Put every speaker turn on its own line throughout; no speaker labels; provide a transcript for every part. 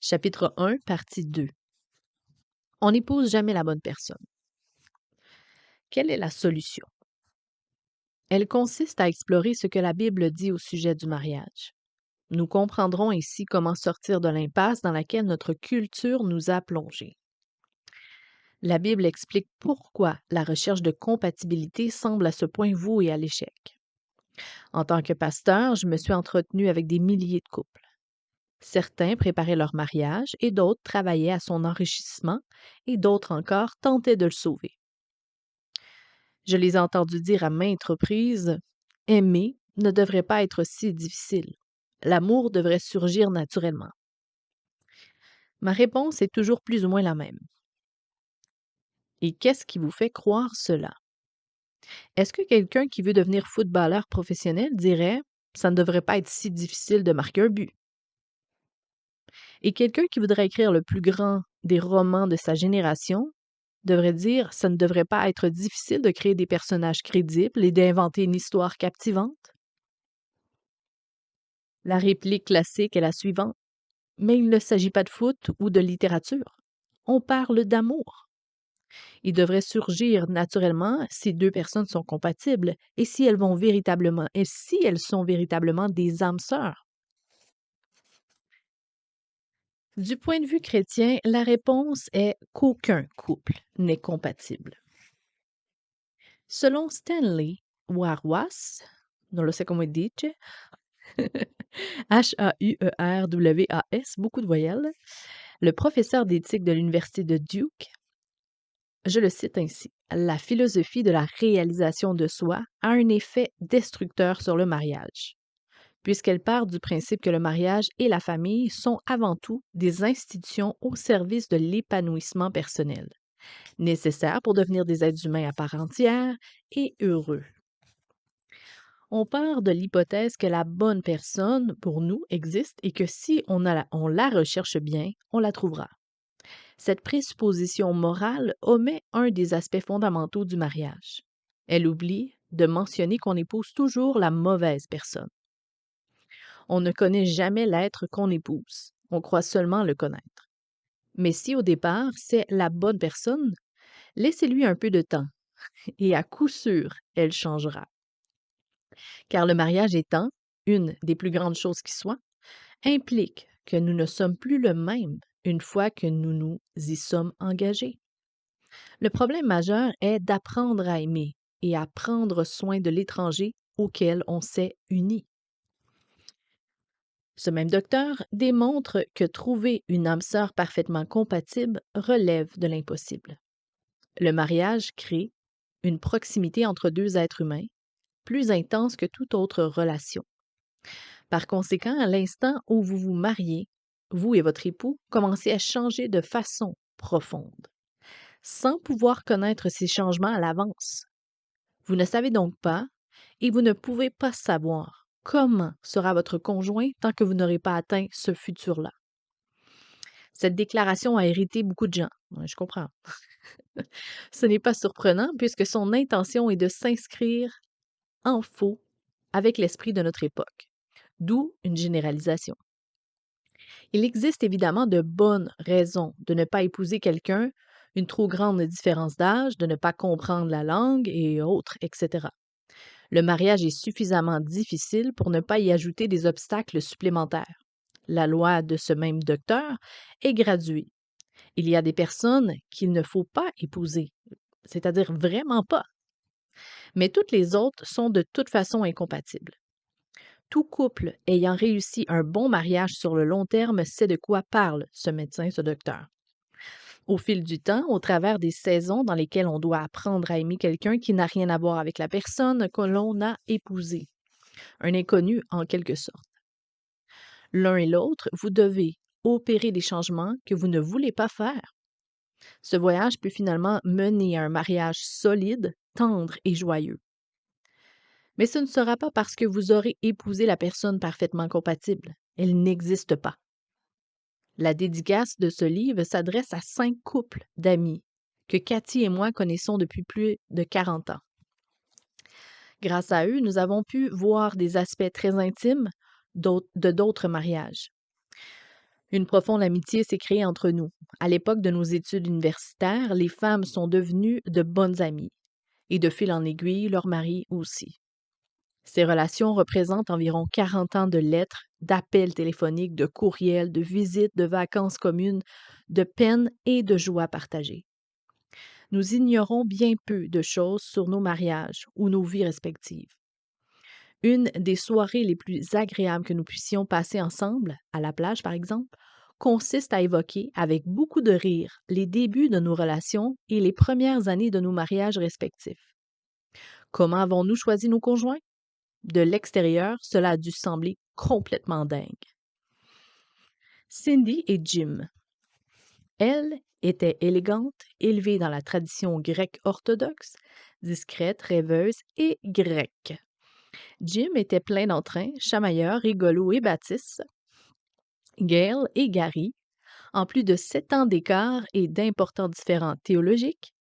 Chapitre 1, partie 2. On n'épouse jamais la bonne personne. Quelle est la solution? Elle consiste à explorer ce que la Bible dit au sujet du mariage. Nous comprendrons ainsi comment sortir de l'impasse dans laquelle notre culture nous a plongés. La Bible explique pourquoi la recherche de compatibilité semble à ce point vouée à l'échec. En tant que pasteur, je me suis entretenue avec des milliers de couples. Certains préparaient leur mariage et d'autres travaillaient à son enrichissement et d'autres encore tentaient de le sauver. Je les ai entendus dire à maintes reprises, « Aimer ne devrait pas être si difficile. L'amour devrait surgir naturellement. » Ma réponse est toujours plus ou moins la même. Et qu'est-ce qui vous fait croire cela? Est-ce que quelqu'un qui veut devenir footballeur professionnel dirait, « Ça ne devrait pas être si difficile de marquer un but. » Et quelqu'un qui voudrait écrire le plus grand des romans de sa génération devrait dire, « Ça ne devrait pas être difficile de créer des personnages crédibles et d'inventer une histoire captivante. » La réplique classique est la suivante. Mais il ne s'agit pas de foot ou de littérature. On parle d'amour. Il devrait surgir naturellement si deux personnes sont compatibles et si elles sont véritablement des âmes sœurs. Du point de vue chrétien, la réponse est qu'aucun couple n'est compatible. Selon Stanley Warwas, non lo sé come dice, H-A-U-E-R-W-A-S, beaucoup de voyelles, le professeur d'éthique de l'Université de Duke, je le cite ainsi, « La philosophie de la réalisation de soi a un effet destructeur sur le mariage, puisqu'elle part du principe que le mariage et la famille sont avant tout des institutions au service de l'épanouissement personnel, nécessaires pour devenir des êtres humains à part entière et heureux. » On part de l'hypothèse que la bonne personne, pour nous, existe et que si on la recherche bien, on la trouvera. Cette présupposition morale omet un des aspects fondamentaux du mariage. Elle oublie de mentionner qu'on épouse toujours la mauvaise personne. On ne connaît jamais l'être qu'on épouse, on croit seulement le connaître. Mais si au départ c'est la bonne personne, laissez-lui un peu de temps et à coup sûr, elle changera. Car le mariage étant une des plus grandes choses qui soient, implique que nous ne sommes plus le même une fois que nous nous y sommes engagés. Le problème majeur est d'apprendre à aimer et à prendre soin de l'étranger auquel on s'est uni. Ce même docteur démontre que trouver une âme sœur parfaitement compatible relève de l'impossible. Le mariage crée une proximité entre deux êtres humains plus intense que toute autre relation. Par conséquent, à l'instant où vous vous mariez, vous et votre époux commencez à changer de façon profonde, sans pouvoir connaître ces changements à l'avance. Vous ne savez donc pas, et vous ne pouvez pas savoir, comment sera votre conjoint tant que vous n'aurez pas atteint ce futur-là. Cette déclaration a irrité beaucoup de gens. Ouais, je comprends. Ce n'est pas surprenant puisque son intention est de s'inscrire en faux avec l'esprit de notre époque, d'où une généralisation. Il existe évidemment de bonnes raisons de ne pas épouser quelqu'un, une trop grande différence d'âge, de ne pas comprendre la langue et autres, etc. Le mariage est suffisamment difficile pour ne pas y ajouter des obstacles supplémentaires. La loi de ce même docteur est graduée. Il y a des personnes qu'il ne faut pas épouser, c'est-à-dire vraiment pas. Mais toutes les autres sont de toute façon incompatibles. Tout couple ayant réussi un bon mariage sur le long terme sait de quoi parle ce médecin, ce docteur. Au fil du temps, au travers des saisons dans lesquelles on doit apprendre à aimer quelqu'un qui n'a rien à voir avec la personne que l'on a épousée, un inconnu en quelque sorte. L'un et l'autre, vous devez opérer des changements que vous ne voulez pas faire. Ce voyage peut finalement mener à un mariage solide, tendre et joyeux. Mais ce ne sera pas parce que vous aurez épousé la personne parfaitement compatible. Elle n'existe pas. La dédicace de ce livre s'adresse à 5 couples d'amis que Cathy et moi connaissons depuis plus de 40 ans. Grâce à eux, nous avons pu voir des aspects très intimes de d'autres mariages. Une profonde amitié s'est créée entre nous. À l'époque de nos études universitaires, les femmes sont devenues de bonnes amies. Et de fil en aiguille, leurs maris aussi. Ces relations représentent environ 40 ans de lettres, d'appels téléphoniques, de courriels, de visites, de vacances communes, de peines et de joies partagées. Nous ignorons bien peu de choses sur nos mariages ou nos vies respectives. Une des soirées les plus agréables que nous puissions passer ensemble, à la plage par exemple, consiste à évoquer avec beaucoup de rire les débuts de nos relations et les premières années de nos mariages respectifs. Comment avons-nous choisi nos conjoints? De l'extérieur, cela a dû sembler complètement dingue. Cindy et Jim. Elle était élégante, élevée dans la tradition grecque orthodoxe, discrète, rêveuse et grecque. Jim était plein d'entrain, chamailleur, rigolo et bâtisse. Gail et Gary, en plus de 7 ans d'écart et d'importants différends théologiques,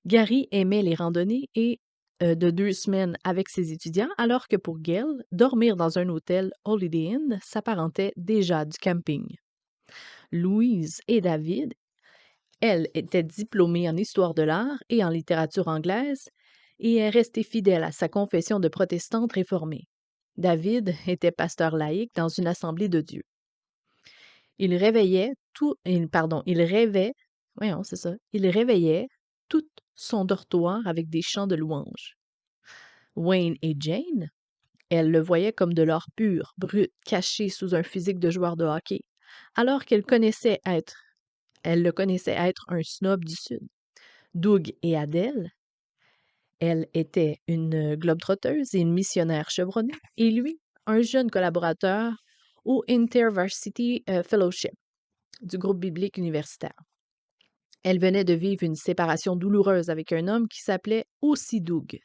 Gary aimait les randonnées et de 2 semaines avec ses étudiants, alors que pour Gail, dormir dans un hôtel Holiday Inn s'apparentait déjà à du camping. Louise et David, elle était diplômée en histoire de l'art et en littérature anglaise et est restée fidèle à sa confession de protestante réformée. David était pasteur laïque dans une assemblée de Dieu. Il rêvait, voyons, c'est ça, il réveillait tout son dortoir avec des chants de louanges. Wayne et Jane, elle le voyait comme de l'or pur, brut, caché sous un physique de joueur de hockey, alors elle le connaissait être un snob du Sud. Doug et Adèle, elle était une globe-trotteuse et une missionnaire chevronnée, et lui, un jeune collaborateur au InterVarsity Fellowship du groupe biblique universitaire. Elle venait de vivre une séparation douloureuse avec un homme qui s'appelait aussi Doug.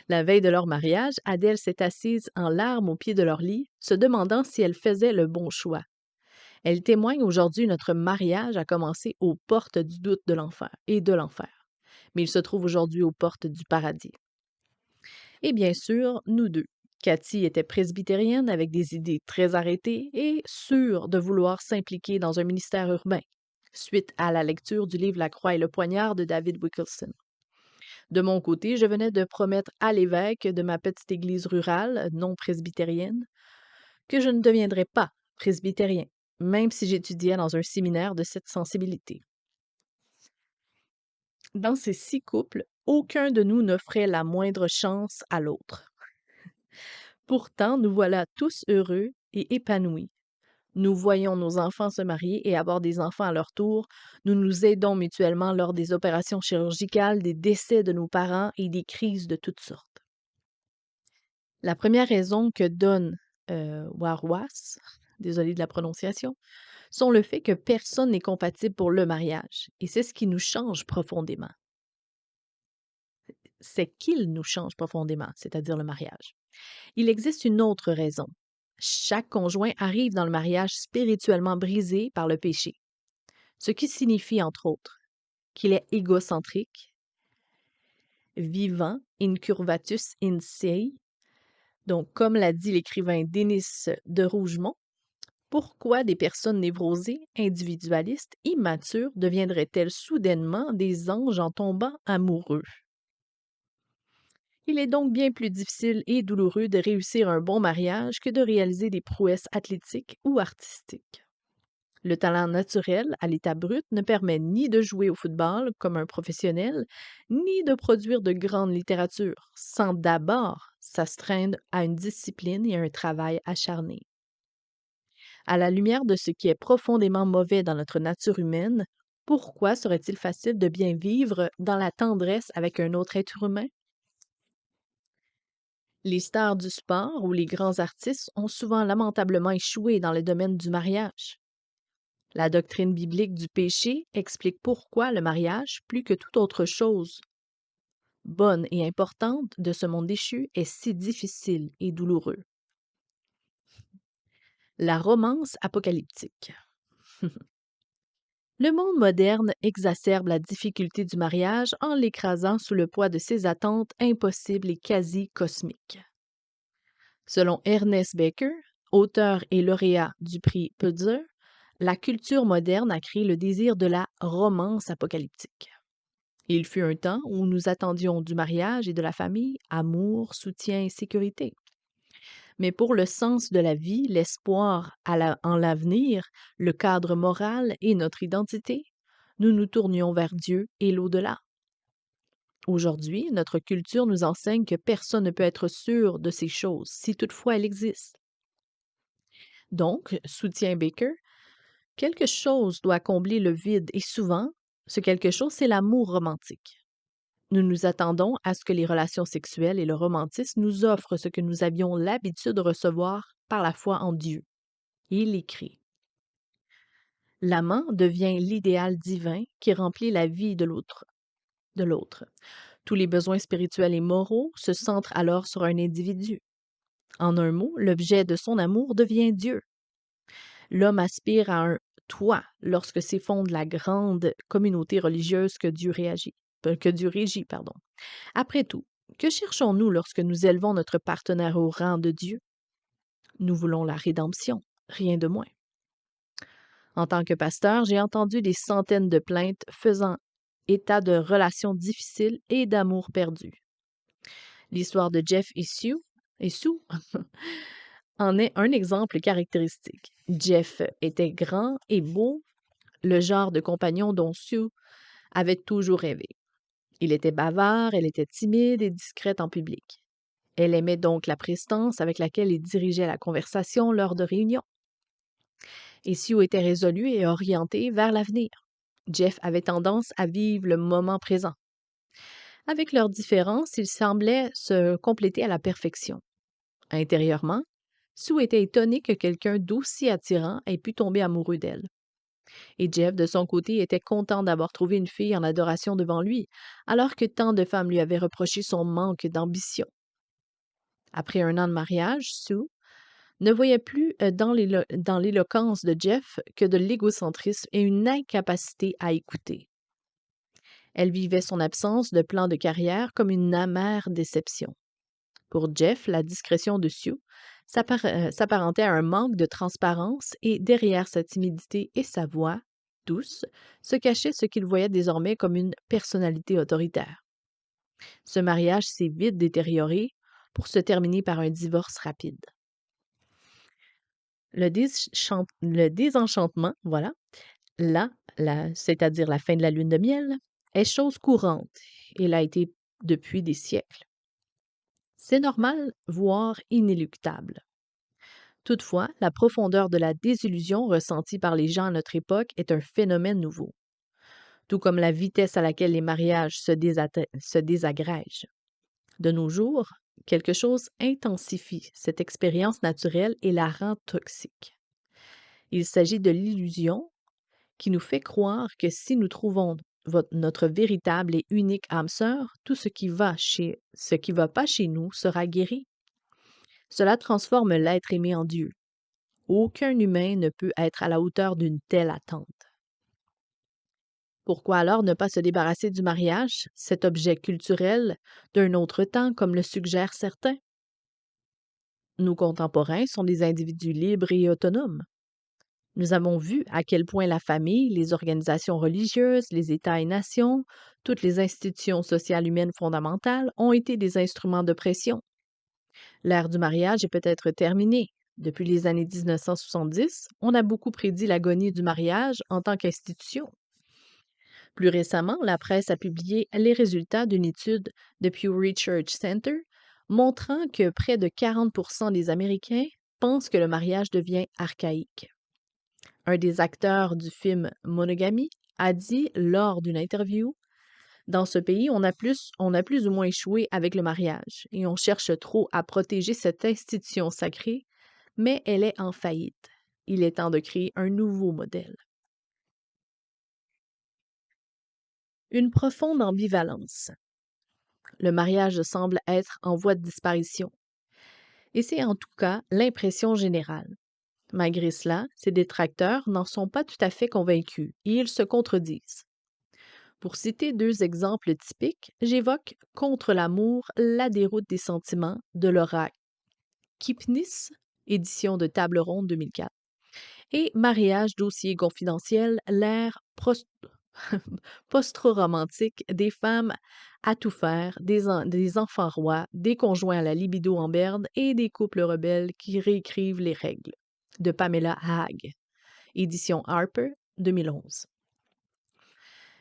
La veille de leur mariage, Adèle s'est assise en larmes au pied de leur lit, se demandant si elle faisait le bon choix. Elle témoigne aujourd'hui notre mariage a commencé aux portes du doute de l'enfer et de l'enfer, mais il se trouve aujourd'hui aux portes du paradis. Et bien sûr, nous deux. Cathy était presbytérienne avec des idées très arrêtées et sûre de vouloir s'impliquer dans un ministère urbain, suite à la lecture du livre La Croix et le poignard de David Wilkerson. De mon côté, je venais de promettre à l'évêque de ma petite église rurale, non presbytérienne, que je ne deviendrais pas presbytérien, même si j'étudiais dans un séminaire de cette sensibilité. Dans ces 6 couples, aucun de nous n'offrait la moindre chance à l'autre. Pourtant, nous voilà tous heureux et épanouis. Nous voyons nos enfants se marier et avoir des enfants à leur tour. Nous nous aidons mutuellement lors des opérations chirurgicales, des décès de nos parents et des crises de toutes sortes. La première raison que donne Warwas, désolée de la prononciation, sont le fait que personne n'est compatible pour le mariage. Et c'est ce qui nous change profondément. C'est qu'il nous change profondément, c'est-à-dire le mariage. Il existe une autre raison. Chaque conjoint arrive dans le mariage spirituellement brisé par le péché, ce qui signifie, entre autres, qu'il est égocentrique, vivant, incurvatus in se. Donc, comme l'a dit l'écrivain Denis de Rougemont, pourquoi des personnes névrosées, individualistes, immatures deviendraient-elles soudainement des anges en tombant amoureux? Il est donc bien plus difficile et douloureux de réussir un bon mariage que de réaliser des prouesses athlétiques ou artistiques. Le talent naturel, à l'état brut, ne permet ni de jouer au football comme un professionnel, ni de produire de grande littérature, sans d'abord s'astreindre à une discipline et à un travail acharné. À la lumière de ce qui est profondément mauvais dans notre nature humaine, pourquoi serait-il facile de bien vivre dans la tendresse avec un autre être humain? Les stars du sport ou les grands artistes ont souvent lamentablement échoué dans le domaine du mariage. La doctrine biblique du péché explique pourquoi le mariage, plus que toute autre chose bonne et importante de ce monde déchu, est si difficile et douloureux. La romance apocalyptique. Le monde moderne exacerbe la difficulté du mariage en l'écrasant sous le poids de ses attentes impossibles et quasi cosmiques. Selon Ernest Becker, auteur et lauréat du prix Pulitzer, La culture moderne a créé le désir de la romance apocalyptique. Il fut un temps où nous attendions du mariage et de la famille amour, soutien et sécurité. Mais pour le sens de la vie, l'espoir en l'avenir, le cadre moral et notre identité, nous nous tournions vers Dieu et l'au-delà. Aujourd'hui, notre culture nous enseigne que personne ne peut être sûr de ces choses, si toutefois elles existent. Donc, soutient Baker, quelque chose doit combler le vide et souvent, ce quelque chose, c'est l'amour romantique. Nous nous attendons à ce que les relations sexuelles et le romantisme nous offrent ce que nous avions l'habitude de recevoir par la foi en Dieu. Il écrit: l'amant devient l'idéal divin qui remplit la vie de l'autre. Tous les besoins spirituels et moraux se centrent alors sur un individu. En un mot, l'objet de son amour devient Dieu. L'homme aspire à un toi lorsque s'effondre la grande communauté religieuse que Dieu régit, pardon. Après tout, que cherchons-nous lorsque nous élevons notre partenaire au rang de Dieu? Nous voulons la rédemption, rien de moins. En tant que pasteur, j'ai entendu des centaines de plaintes faisant état de relations difficiles et d'amour perdu. L'histoire de Jeff et Sue en est un exemple caractéristique. Jeff était grand et beau, le genre de compagnon dont Sue avait toujours rêvé. Il était bavard, elle était timide et discrète en public. Elle aimait donc la prestance avec laquelle il dirigeait la conversation lors de réunions. Et Sue était résolue et orientée vers l'avenir. Jeff avait tendance à vivre le moment présent. Avec leurs différences, ils semblaient se compléter à la perfection. Intérieurement, Sue était étonnée que quelqu'un d'aussi attirant ait pu tomber amoureux d'elle. Et Jeff, de son côté, était content d'avoir trouvé une fille en adoration devant lui, alors que tant de femmes lui avaient reproché son manque d'ambition. Après un an de mariage, Sue ne voyait plus dans l'éloquence de Jeff que de l'égocentrisme et une incapacité à écouter. Elle vivait son absence de plan de carrière comme une amère déception. Pour Jeff, la discrétion de Sue s'apparentait à un manque de transparence et derrière sa timidité et sa voix douce se cachait ce qu'il voyait désormais comme une personnalité autoritaire. Ce mariage s'est vite détérioré pour se terminer par un divorce rapide. Le désenchantement, voilà, c'est-à-dire la fin de la lune de miel, est chose courante et l'a été depuis des siècles. C'est normal, voire inéluctable. Toutefois, la profondeur de la désillusion ressentie par les gens à notre époque est un phénomène nouveau, tout comme la vitesse à laquelle les mariages se désagrègent. De nos jours, quelque chose intensifie cette expérience naturelle et la rend toxique. Il s'agit de l'illusion qui nous fait croire que si nous trouvons notre véritable et unique âme sœur, tout ce qui va pas chez nous sera guéri. Cela transforme l'être aimé en Dieu. Aucun humain ne peut être à la hauteur d'une telle attente. Pourquoi alors ne pas se débarrasser du mariage, cet objet culturel, d'un autre temps, comme le suggèrent certains? Nos contemporains sont des individus libres et autonomes. Nous avons vu à quel point la famille, les organisations religieuses, les États et nations, toutes les institutions sociales humaines fondamentales ont été des instruments de pression. L'ère du mariage est peut-être terminée. Depuis les années 1970, on a beaucoup prédit l'agonie du mariage en tant qu'institution. Plus récemment, la presse a publié les résultats d'une étude de Pew Research Center montrant que près de 40% des Américains pensent que le mariage devient archaïque. Un des acteurs du film Monogamie a dit lors d'une interview: dans ce pays, on a plus ou moins échoué avec le mariage et on cherche trop à protéger cette institution sacrée, mais elle est en faillite. Il est temps de créer un nouveau modèle. Une profonde ambivalence. Le mariage semble être en voie de disparition. Et c'est en tout cas l'impression générale. Malgré cela, ses détracteurs n'en sont pas tout à fait convaincus et ils se contredisent. Pour citer deux exemples typiques, j'évoque Contre l'amour, la déroute des sentiments de Laura Kipnis, édition de Table Ronde 2004, et Mariage, dossier confidentiel, l'ère post-romantique des femmes à tout faire, des enfants rois, des conjoints à la libido en berne et des couples rebelles qui réécrivent les règles. De Pamela Haag, édition Harper, 2011.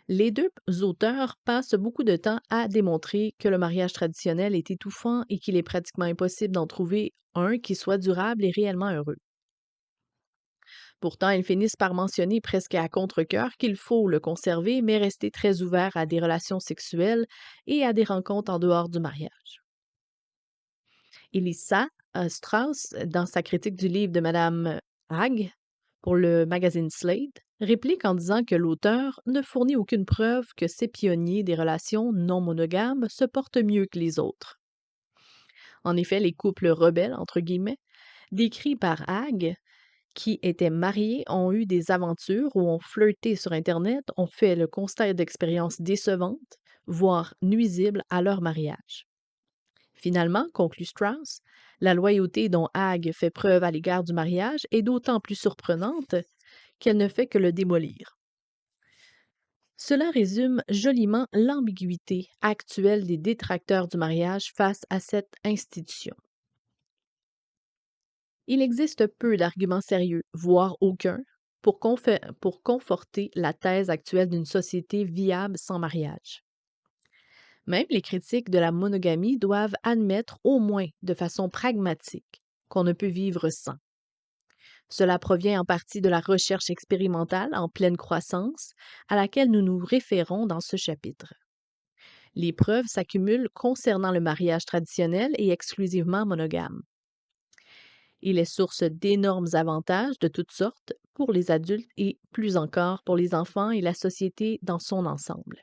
Les deux auteurs passent beaucoup de temps à démontrer que le mariage traditionnel est étouffant et qu'il est pratiquement impossible d'en trouver un qui soit durable et réellement heureux. Pourtant, ils finissent par mentionner presque à contre-cœur qu'il faut le conserver, mais rester très ouvert à des relations sexuelles et à des rencontres en dehors du mariage. Elissa Strauss, dans sa critique du livre de Madame Haag pour le magazine Slate, réplique en disant que l'auteur ne fournit aucune preuve que ces pionniers des relations non monogames se portent mieux que les autres. En effet, les couples rebelles, entre guillemets, décrits par Haag, qui étaient mariés, ont eu des aventures ou ont flirté sur Internet, ont fait le constat d'expériences décevantes, voire nuisibles à leur mariage. Finalement, conclut Strauss, la loyauté dont Haag fait preuve à l'égard du mariage est d'autant plus surprenante qu'elle ne fait que le démolir. Cela résume joliment l'ambiguïté actuelle des détracteurs du mariage face à cette institution. Il existe peu d'arguments sérieux, voire aucun, pour conforter la thèse actuelle d'une société viable sans mariage. Même les critiques de la monogamie doivent admettre au moins de façon pragmatique qu'on ne peut vivre sans. Cela provient en partie de la recherche expérimentale en pleine croissance à laquelle nous nous référons dans ce chapitre. Les preuves s'accumulent concernant le mariage traditionnel et exclusivement monogame. Il est source d'énormes avantages de toutes sortes pour les adultes et plus encore pour les enfants et la société dans son ensemble.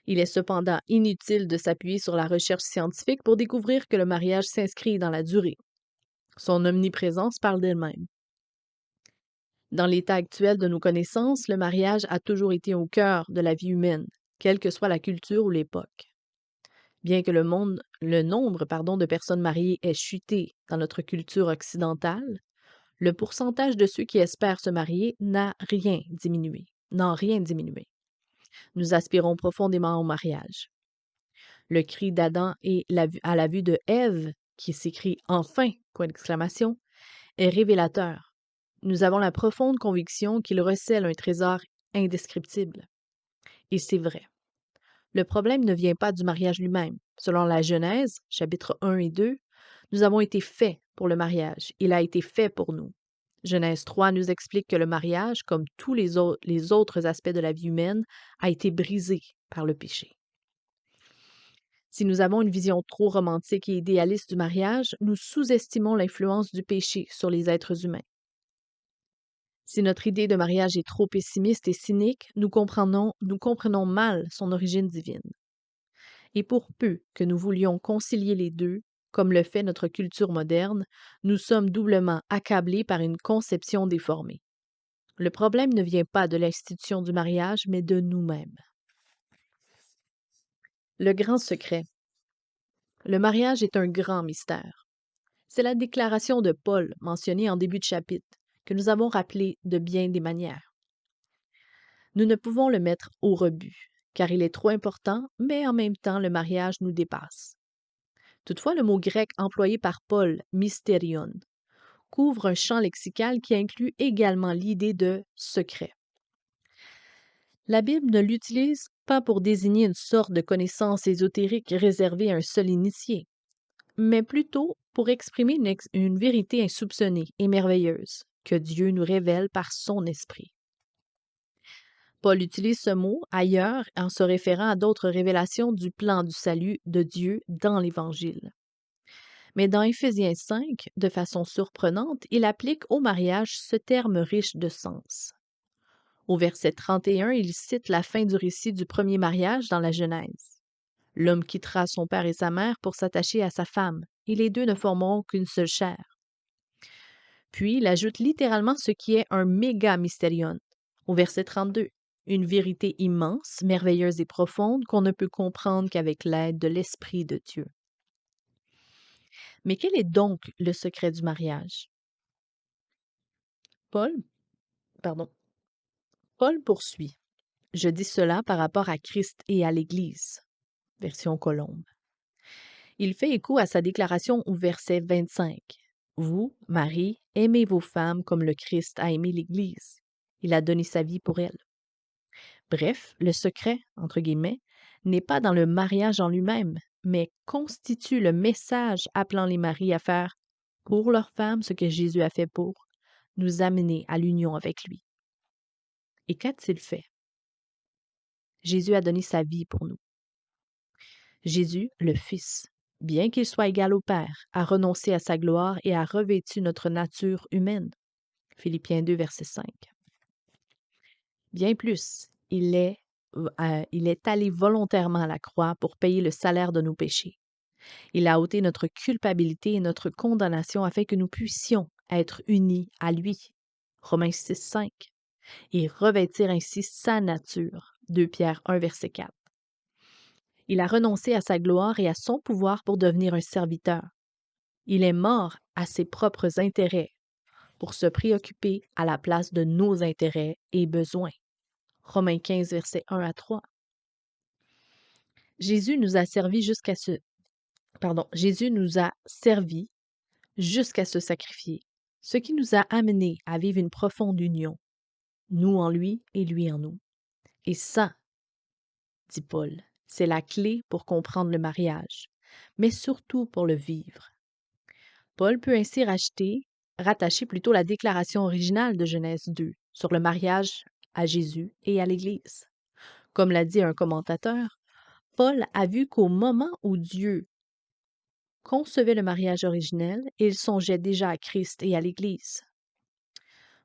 Il est cependant inutile de s'appuyer sur la recherche scientifique pour découvrir que le mariage s'inscrit dans la durée. Son omniprésence parle d'elle-même. Dans l'état actuel de nos connaissances, le mariage a toujours été au cœur de la vie humaine, quelle que soit la culture ou l'époque. Bien que le nombre de personnes mariées ait chuté dans notre culture occidentale, le pourcentage de ceux qui espèrent se marier n'a rien diminué. Nous aspirons profondément au mariage. Le cri d'Adam et à la vue de Ève, qui s'écrie enfin, point d'exclamation, est révélateur. Nous avons la profonde conviction qu'il recèle un trésor indescriptible. Et c'est vrai. Le problème ne vient pas du mariage lui-même. Selon la Genèse, chapitres 1 et 2, nous avons été faits pour le mariage. Il a été fait pour nous. Genèse 3 nous explique que le mariage, comme tous les autres aspects de la vie humaine, a été brisé par le péché. Si nous avons une vision trop romantique et idéaliste du mariage, nous sous-estimons l'influence du péché sur les êtres humains. Si notre idée de mariage est trop pessimiste et cynique, nous comprenons mal son origine divine. Et pour peu que nous voulions concilier les deux, comme le fait notre culture moderne, nous sommes doublement accablés par une conception déformée. Le problème ne vient pas de l'institution du mariage, mais de nous-mêmes. Le grand secret. Le mariage est un grand mystère. C'est la déclaration de Paul, mentionnée en début de chapitre, que nous avons rappelée de bien des manières. Nous ne pouvons le mettre au rebut, car il est trop important, mais en même temps, le mariage nous dépasse. Toutefois, le mot grec employé par Paul, mysterion, couvre un champ lexical qui inclut également l'idée de secret. La Bible ne l'utilise pas pour désigner une sorte de connaissance ésotérique réservée à un seul initié, mais plutôt pour exprimer une vérité insoupçonnée et merveilleuse que Dieu nous révèle par son esprit. Paul utilise ce mot ailleurs en se référant à d'autres révélations du plan du salut de Dieu dans l'Évangile. Mais dans Éphésiens 5, de façon surprenante, il applique au mariage ce terme riche de sens. Au verset 31, il cite la fin du récit du premier mariage dans la Genèse. L'homme quittera son père et sa mère pour s'attacher à sa femme, et les deux ne formeront qu'une seule chair. Puis il ajoute littéralement ce qui est un méga mystérion, au verset 32, une vérité immense, merveilleuse et profonde qu'on ne peut comprendre qu'avec l'aide de l'Esprit de Dieu. Mais quel est donc le secret du mariage? Paul, pardon, Paul poursuit. Je dis cela par rapport à Christ et à l'Église. Version Colombe. Il fait écho à sa déclaration au verset 25. Vous, Marie, aimez vos femmes comme le Christ a aimé l'Église. Il a donné sa vie pour elle. Bref, le secret, entre guillemets, n'est pas dans le mariage en lui-même, mais constitue le message appelant les maris à faire pour leurs femmes ce que Jésus a fait pour nous amener à l'union avec lui. Et qu'a-t-il fait? Jésus a donné sa vie pour nous. Jésus, le Fils, bien qu'il soit égal au Père, a renoncé à sa gloire et a revêtu notre nature humaine. Philippiens 2, verset 5. Bien plus, il est allé volontairement à la croix pour payer le salaire de nos péchés. Il a ôté notre culpabilité et notre condamnation afin que nous puissions être unis à lui. Romains 6, 5. Et revêtir ainsi sa nature. 2 Pierre 1, verset 4. Il a renoncé à sa gloire et à son pouvoir pour devenir un serviteur. Il est mort à ses propres intérêts pour se préoccuper à la place de nos intérêts et besoins. Romains 15, versets 1 à 3. Jésus nous a servi jusqu'à se sacrifier, ce qui nous a amenés à vivre une profonde union, nous en lui et lui en nous. Et ça, dit Paul, c'est la clé pour comprendre le mariage, mais surtout pour le vivre. Paul peut ainsi rattacher plutôt la déclaration originale de Genèse 2 sur le mariage à Jésus et à l'Église. Comme l'a dit un commentateur, Paul a vu qu'au moment où Dieu concevait le mariage originel, il songeait déjà à Christ et à l'Église.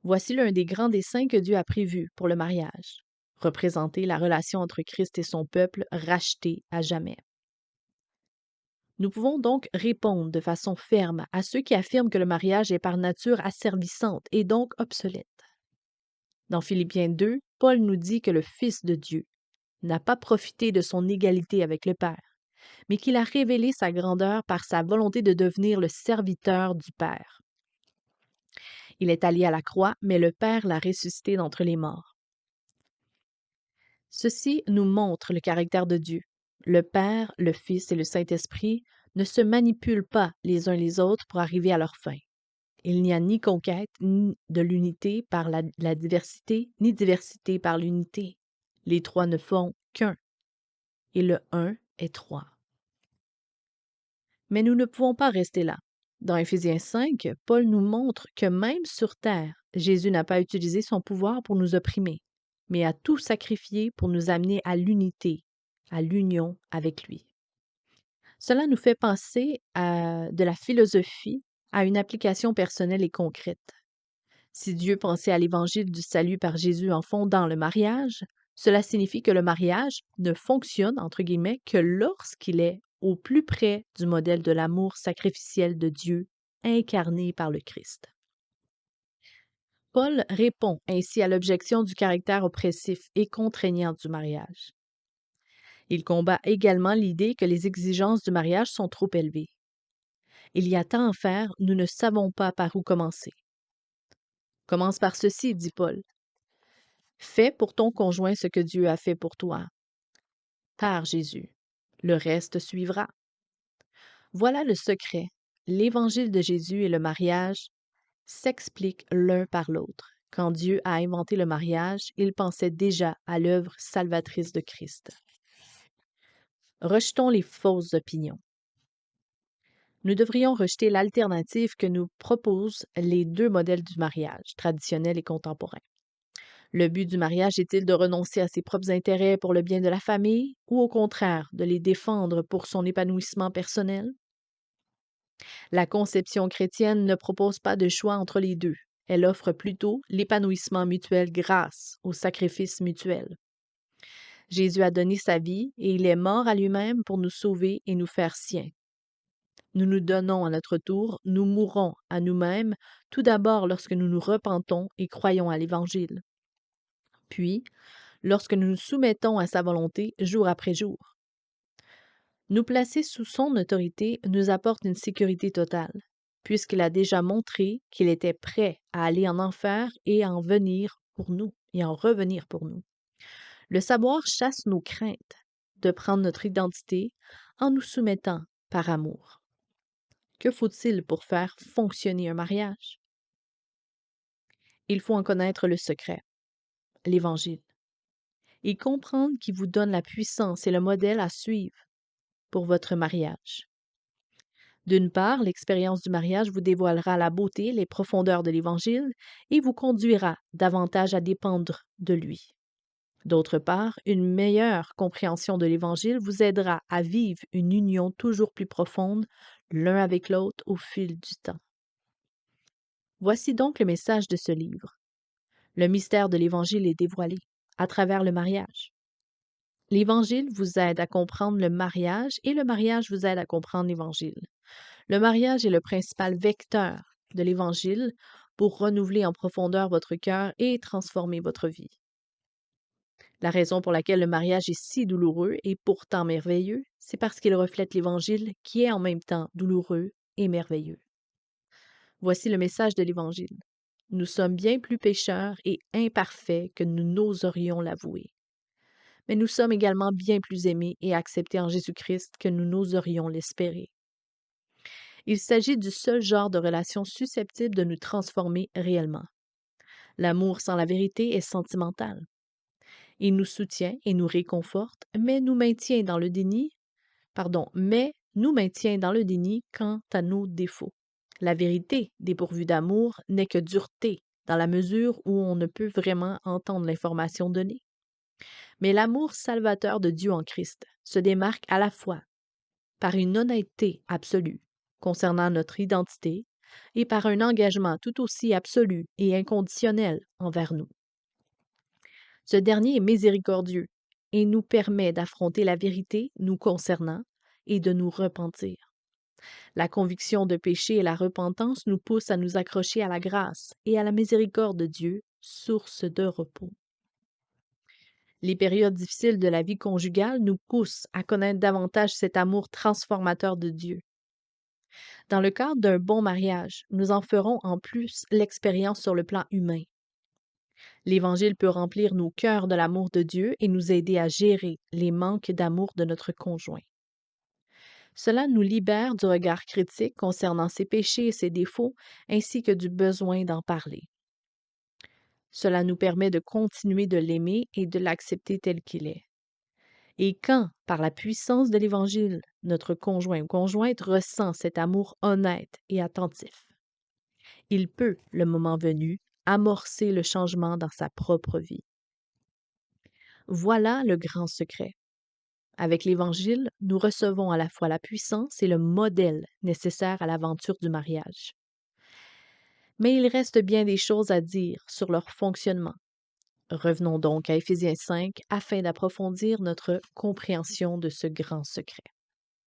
Voici l'un des grands desseins que Dieu a prévus pour le mariage, représenter la relation entre Christ et son peuple racheté à jamais. Nous pouvons donc répondre de façon ferme à ceux qui affirment que le mariage est par nature asservissante et donc obsolète. Dans Philippiens 2, Paul nous dit que le Fils de Dieu n'a pas profité de son égalité avec le Père, mais qu'il a révélé sa grandeur par sa volonté de devenir le serviteur du Père. Il est allé à la croix, mais le Père l'a ressuscité d'entre les morts. Ceci nous montre le caractère de Dieu. Le Père, le Fils et le Saint-Esprit ne se manipulent pas les uns les autres pour arriver à leur fin. Il n'y a ni conquête ni de l'unité par la diversité, ni diversité par l'unité. Les trois ne font qu'un, et le un est trois. Mais nous ne pouvons pas rester là. Dans Éphésiens 5, Paul nous montre que même sur terre, Jésus n'a pas utilisé son pouvoir pour nous opprimer, mais a tout sacrifié pour nous amener à l'unité, à l'union avec lui. Cela nous fait penser de la philosophie à une application personnelle et concrète. Si Dieu pensait à l'évangile du salut par Jésus en fondant le mariage, cela signifie que le mariage ne fonctionne, entre guillemets, que lorsqu'il est au plus près du modèle de l'amour sacrificiel de Dieu incarné par le Christ. Paul répond ainsi à l'objection du caractère oppressif et contraignant du mariage. Il combat également l'idée que les exigences du mariage sont trop élevées. Il y a tant à faire, nous ne savons pas par où commencer. Commence par ceci, dit Paul. Fais pour ton conjoint ce que Dieu a fait pour toi. Par Jésus. Le reste suivra. Voilà le secret. L'évangile de Jésus et le mariage s'expliquent l'un par l'autre. Quand Dieu a inventé le mariage, il pensait déjà à l'œuvre salvatrice de Christ. Rejetons les fausses opinions. Nous devrions rejeter l'alternative que nous proposent les deux modèles du mariage, traditionnel et contemporain. Le but du mariage est-il de renoncer à ses propres intérêts pour le bien de la famille ou au contraire de les défendre pour son épanouissement personnel? La conception chrétienne ne propose pas de choix entre les deux. Elle offre plutôt l'épanouissement mutuel grâce au sacrifice mutuel. Jésus a donné sa vie et il est mort à lui-même pour nous sauver et nous faire siens. Nous nous donnons à notre tour, nous mourons à nous-mêmes, tout d'abord lorsque nous nous repentons et croyons à l'Évangile. Puis, lorsque nous nous soumettons à sa volonté jour après jour. Nous placer sous son autorité nous apporte une sécurité totale. puisqu'il a déjà montré qu'il était prêt à aller en enfer et à en venir pour nous, et en revenir pour nous. Le savoir chasse nos craintes de prendre notre identité en nous soumettant par amour. Que faut-il pour faire fonctionner un mariage? Il faut en connaître le secret, l'Évangile, et comprendre qu'il vous donne la puissance et le modèle à suivre pour votre mariage. D'une part, l'expérience du mariage vous dévoilera la beauté, les profondeurs de l'Évangile et vous conduira davantage à dépendre de lui. D'autre part, une meilleure compréhension de l'Évangile vous aidera à vivre une union toujours plus profonde l'un avec l'autre au fil du temps. Voici donc le message de ce livre. Le mystère de l'Évangile est dévoilé à travers le mariage. L'Évangile vous aide à comprendre le mariage et le mariage vous aide à comprendre l'Évangile. Le mariage est le principal vecteur de l'Évangile pour renouveler en profondeur votre cœur et transformer votre vie. La raison pour laquelle le mariage est si douloureux et pourtant merveilleux, c'est parce qu'il reflète l'Évangile qui est en même temps douloureux et merveilleux. Voici le message de l'Évangile. Nous sommes bien plus pécheurs et imparfaits que nous n'oserions l'avouer. Mais nous sommes également bien plus aimés et acceptés en Jésus-Christ que nous n'oserions l'espérer. Il s'agit du seul genre de relation susceptible de nous transformer réellement. L'amour sans la vérité est sentimental. Il nous soutient et nous réconforte, mais nous maintient dans le déni, quant à nos défauts. La vérité, dépourvue d'amour, n'est que dureté, dans la mesure où on ne peut vraiment entendre l'information donnée. Mais l'amour salvateur de Dieu en Christ se démarque à la fois par une honnêteté absolue concernant notre identité et par un engagement tout aussi absolu et inconditionnel envers nous. Ce dernier est miséricordieux et nous permet d'affronter la vérité nous concernant et de nous repentir. La conviction de péché et la repentance nous poussent à nous accrocher à la grâce et à la miséricorde de Dieu, source de repos. Les périodes difficiles de la vie conjugale nous poussent à connaître davantage cet amour transformateur de Dieu. Dans le cadre d'un bon mariage, nous en ferons en plus l'expérience sur le plan humain. L'Évangile peut remplir nos cœurs de l'amour de Dieu et nous aider à gérer les manques d'amour de notre conjoint. Cela nous libère du regard critique concernant ses péchés et ses défauts, ainsi que du besoin d'en parler. Cela nous permet de continuer de l'aimer et de l'accepter tel qu'il est. Et quand, par la puissance de l'Évangile, notre conjoint ou conjointe ressent cet amour honnête et attentif, il peut, le moment venu, amorcer le changement dans sa propre vie. Voilà le grand secret. Avec l'Évangile, nous recevons à la fois la puissance et le modèle nécessaires à l'aventure du mariage. Mais il reste bien des choses à dire sur leur fonctionnement. Revenons donc à Éphésiens 5 afin d'approfondir notre compréhension de ce grand secret.